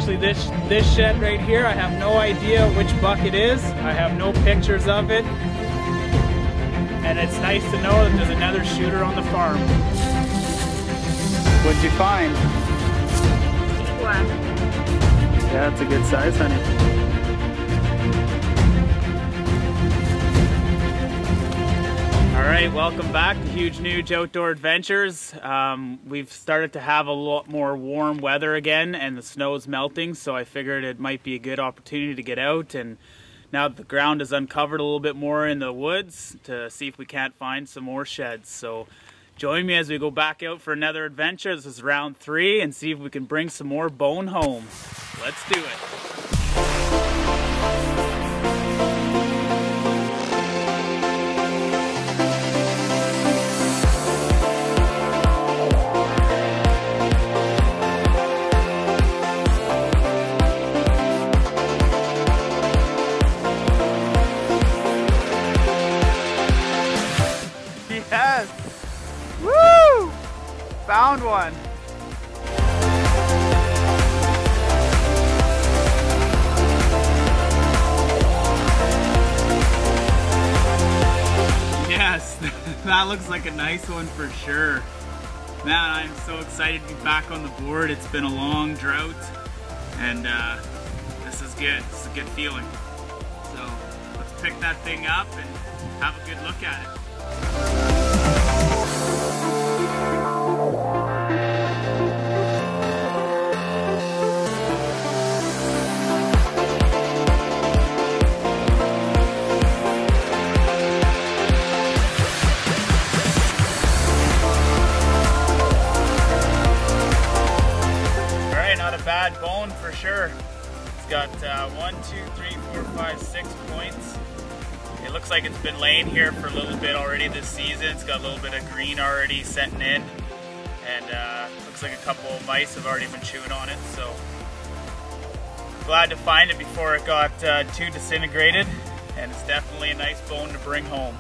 actually this shed right here. I have no idea which buck it is. I have no pictures of it. And it's nice to know that there's another shooter on the farm. What'd you find? Black. Yeah, it's a good size, honey. Alright, welcome back to Huge Nuge Outdoor Adventures. We've started to have a lot more warm weather again and the snow's melting, so I figured it might be a good opportunity to get out, and now that the ground is uncovered a little bit more in the woods, to see if we can't find some more sheds. So join me as we go back out for another adventure. This is round 3, and see if we can bring some more bone home. Let's do it. Yes! Woo! Found one! Yes, that looks like a nice one for sure. Man, I'm so excited to be back on the board. It's been a long drought, and this is good. This is a good feeling. So let's pick that thing up and have a good look at it. Alright, not a bad bone for sure. It's got 1, 2, 3, 4, 5, 6 points. It looks like it's been laying here for a little bit already this season. It's got a little bit of green already setting in, and looks like a couple of mice have already been chewing on it, so glad to find it before it got too disintegrated, and it's definitely a nice bone to bring home.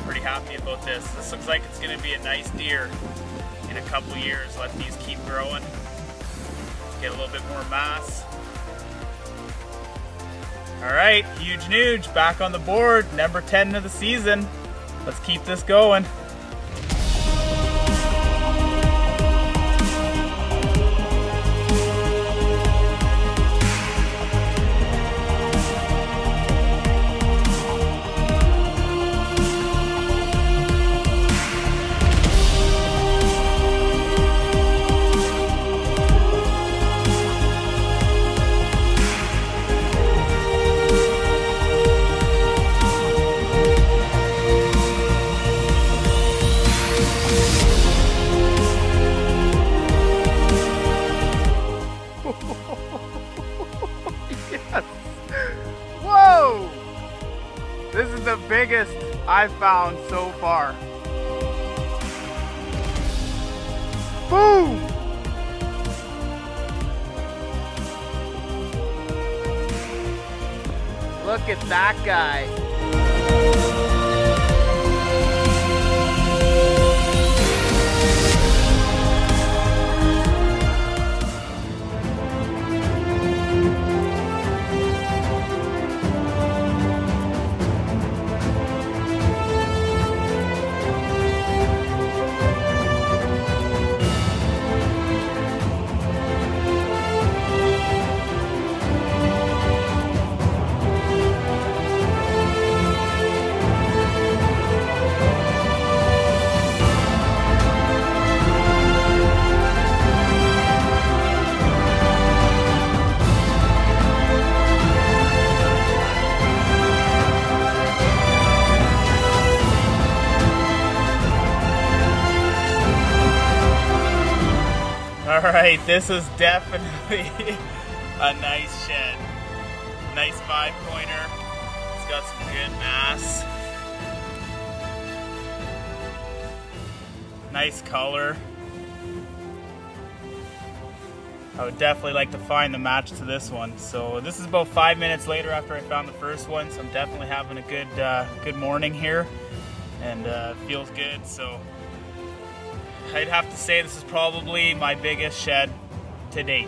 Pretty happy about this. This looks like it's going to be a nice deer in a couple years. Let these keep growing, get a little bit more mass. Alright, Huge Nuge back on the board, number 10 of the season. Let's keep this going. Yes! Whoa! This is the biggest I've found so far. Boom! Look at that guy. Alright, this is definitely a nice shed. Nice 5-pointer. It's got some good mass. Nice color. I would definitely like to find the match to this one. So this is about 5 minutes later after I found the first one, so I'm definitely having a good morning here, and feels good. So I'd have to say this is probably my biggest shed to date.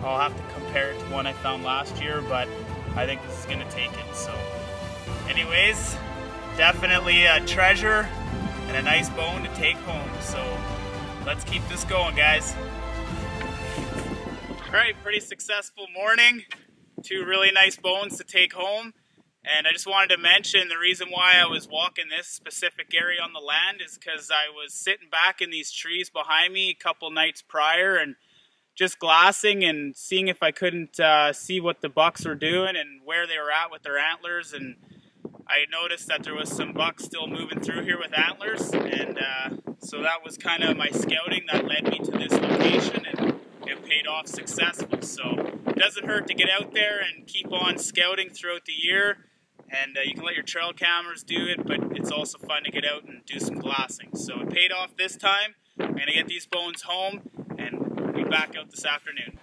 I'll have to compare it to one I found last year, but I think this is gonna take it. So anyways, definitely a treasure and a nice bone to take home. So let's keep this going, guys. All right, pretty successful morning. 2 really nice bones to take home. And I just wanted to mention the reason why I was walking this specific area on the land is because I was sitting back in these trees behind me a couple nights prior and just glassing and seeing if I couldn't see what the bucks were doing and where they were at with their antlers. And I noticed that there was some bucks still moving through here with antlers, and so that was kind of my scouting that led me to this location, and it paid off successful. So it doesn't hurt to get out there and keep on scouting throughout the year. And you can let your trail cameras do it, but it's also fun to get out and do some glassing. So it paid off this time. I'm going to get these bones home and we'll be back out this afternoon.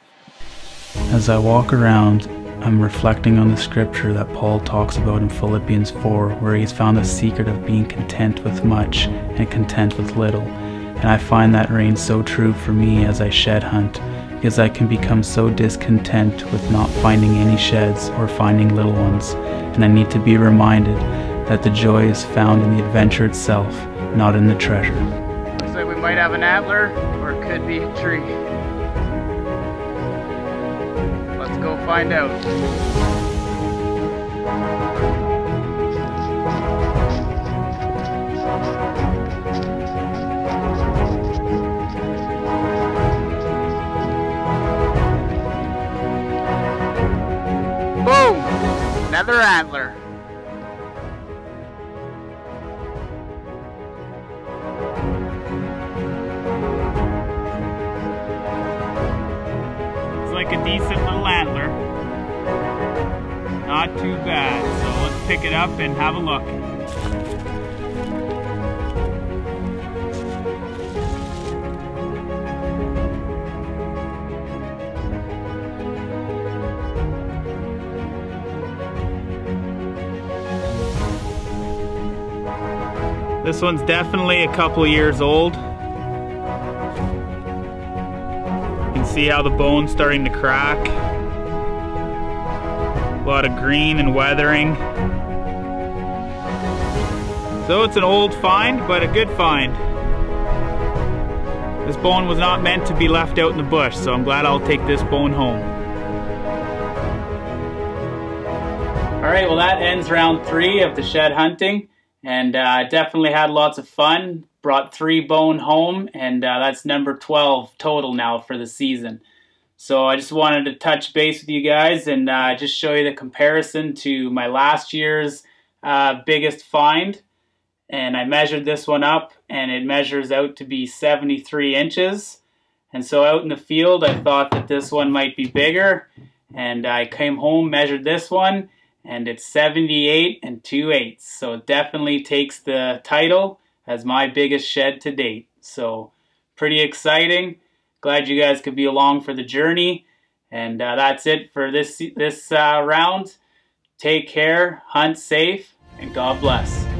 As I walk around, I'm reflecting on the scripture that Paul talks about in Philippians 4, where he's found the secret of being content with much and content with little. And I find that reigns so true for me as I shed hunt, because I can become so discontent with not finding any sheds or finding little ones. And I need to be reminded that the joy is found in the adventure itself, not in the treasure. Looks like we might have an antler, or it could be a tree. Let's go find out. Boom! Another antler. It's like a decent little antler. Not too bad. So let's pick it up and have a look. This one's definitely a couple of years old. You can see how the bone's starting to crack. A lot of green and weathering. So it's an old find, but a good find. This bone was not meant to be left out in the bush, so I'm glad I'll take this bone home. Alright, well that ends round 3 of the shed hunting. And definitely had lots of fun. Brought 3 bone home, and that's number 12 total now for the season. So I just wanted to touch base with you guys and just show you the comparison to my last year's biggest find. And I measured this one up, and it measures out to be 73 inches. And so out in the field, I thought that this one might be bigger. And I came home, measured this one, and it's 78 2/8. So it definitely takes the title as my biggest shed to date. So pretty exciting. Glad you guys could be along for the journey. And that's it for this round. Take care, hunt safe, and God bless.